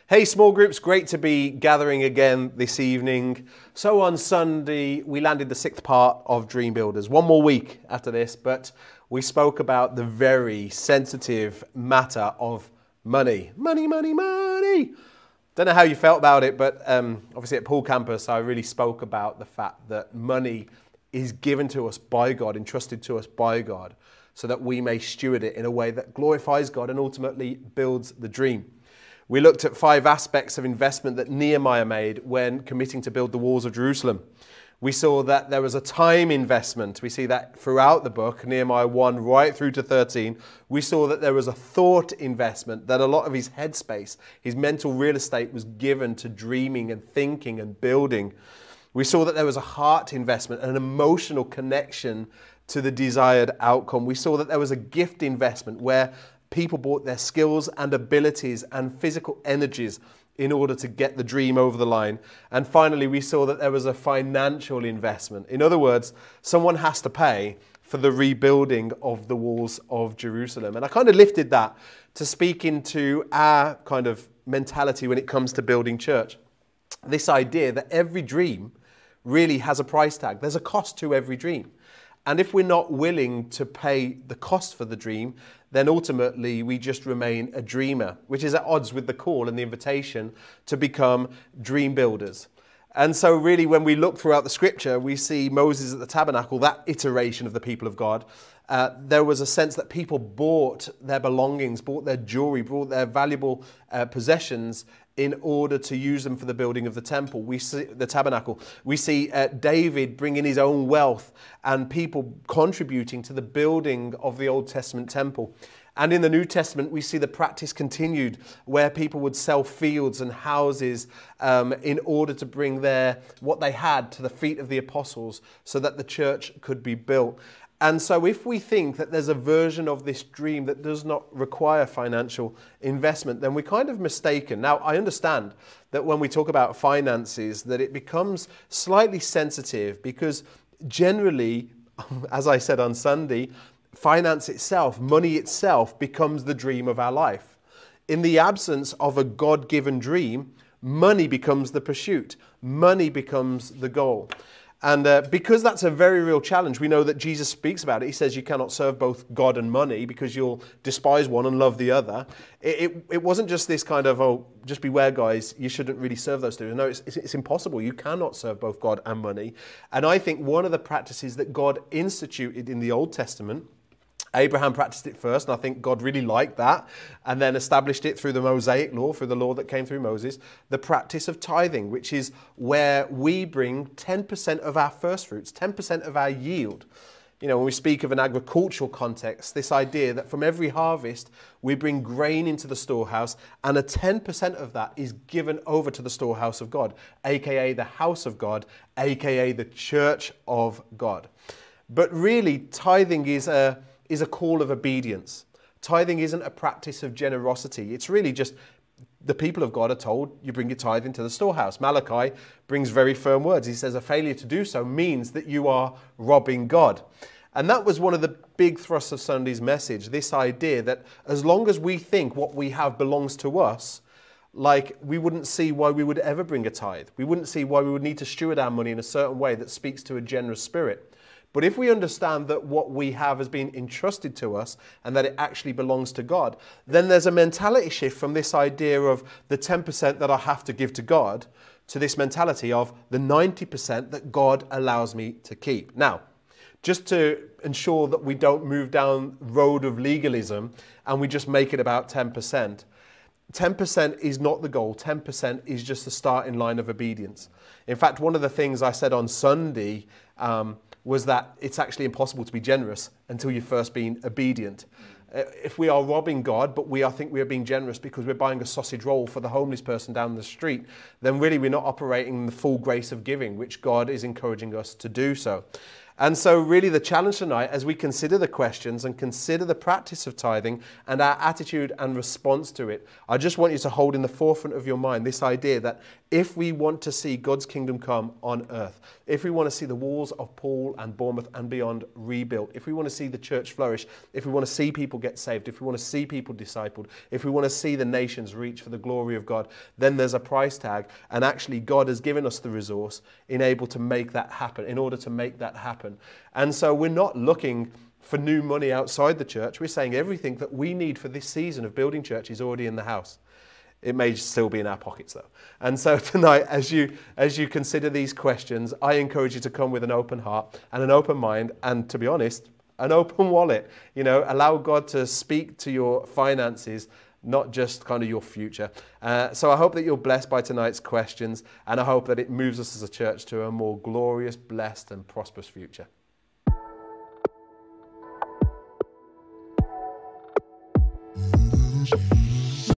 Hey small groups, great to be gathering again this evening. So on Sunday, we landed the 6th part of Dream Builders. One more week after this, but we spoke about the very sensitive matter of money. Money, money, money. Don't know how you felt about it, but obviously at Poole Campus, I really spoke about the fact that money is given to us by God, entrusted to us by God, so that we may steward it in a way that glorifies God and ultimately builds the dream. We looked at 5 aspects of investment that Nehemiah made when committing to build the walls of Jerusalem. We saw that there was a time investment. We see that throughout the book, Nehemiah 1 right through to 13. We saw that there was a thought investment, that a lot of his headspace, his mental real estate was given to dreaming and thinking and building. We saw that there was a heart investment, an emotional connection to the desired outcome. We saw that there was a gift investment where people brought their skills and abilities and physical energies in order to get the dream over the line. And finally, we saw that there was a financial investment. In other words, someone has to pay for the rebuilding of the walls of Jerusalem. And I kind of lifted that to speak into our kind of mentality when it comes to building church. This idea that every dream really has a price tag. There's a cost to every dream. And if we're not willing to pay the cost for the dream, then ultimately we just remain a dreamer, which is at odds with the call and the invitation to become dream builders. And so really when we look throughout the scripture, we see Moses at the tabernacle, that iteration of the people of God. There was a sense that people bought their belongings, bought their jewelry, bought their valuable possessions in order to use them for the building of the temple. We see the tabernacle. We see David bringing his own wealth and people contributing to the building of the Old Testament temple. And in the New Testament, we see the practice continued where people would sell fields and houses in order to bring what they had to the feet of the apostles so that the church could be built. And so if we think that there's a version of this dream that does not require financial investment, then we're kind of mistaken. Now, I understand that when we talk about finances, that it becomes slightly sensitive because generally, as I said on Sunday, finance itself, money itself becomes the dream of our life. In the absence of a God-given dream, money becomes the pursuit. Money becomes the goal. And because that's a very real challenge, we know that Jesus speaks about it. He says you cannot serve both God and money because you'll despise one and love the other. It wasn't just this kind of, oh, just beware guys, you shouldn't really serve those two. No, it's impossible. You cannot serve both God and money. And I think one of the practices that God instituted in the Old Testament, Abraham practiced it first, and I think God really liked that, and then established it through the Mosaic law, through the law that came through Moses, the practice of tithing, which is where we bring 10% of our first fruits, 10% of our yield. You know, when we speak of an agricultural context, this idea that from every harvest, we bring grain into the storehouse, and a 10% of that is given over to the storehouse of God, aka the house of God, aka the church of God. But really, tithing is a call of obedience. Tithing isn't a practice of generosity. It's really just the people of God are told you bring your tithe into the storehouse. Malachi brings very firm words. He says a failure to do so means that you are robbing God. And that was one of the big thrusts of Sunday's message, this idea that as long as we think what we have belongs to us, like we wouldn't see why we would ever bring a tithe. We wouldn't see why we would need to steward our money in a certain way that speaks to a generous spirit. But if we understand that what we have has been entrusted to us and that it actually belongs to God, then there's a mentality shift from this idea of the 10% that I have to give to God to this mentality of the 90% that God allows me to keep. Now, just to ensure that we don't move down the road of legalism and we just make it about 10%. 10% is not the goal. 10% is just the starting line of obedience. In fact, one of the things I said on Sunday was that it's actually impossible to be generous until you've first been obedient. If we are robbing God, but I think we are being generous because we're buying a sausage roll for the homeless person down the street, then really we're not operating in the full grace of giving, which God is encouraging us to do so. And so really the challenge tonight, as we consider the questions and consider the practice of tithing and our attitude and response to it, I just want you to hold in the forefront of your mind this idea that if we want to see God's kingdom come on earth, if we want to see the walls of Paul and Bournemouth and beyond rebuilt, if we want to see the church flourish, if we want to see people get saved, if we want to see people discipled, if we want to see the nations reach for the glory of God, then there's a price tag. And actually God has given us the resource in order to make that happen. And so we're not looking for new money outside the church. We're saying everything that we need for this season of building church is already in the house. It may still be in our pockets though. And so tonight, as you consider these questions, I encourage you to come with an open heart and an open mind, and to be honest, an open wallet. Allow God to speak to your finances, not just kind of your future. So I hope that you're blessed by tonight's questions, and I hope that it moves us as a church to a more glorious, blessed and prosperous future.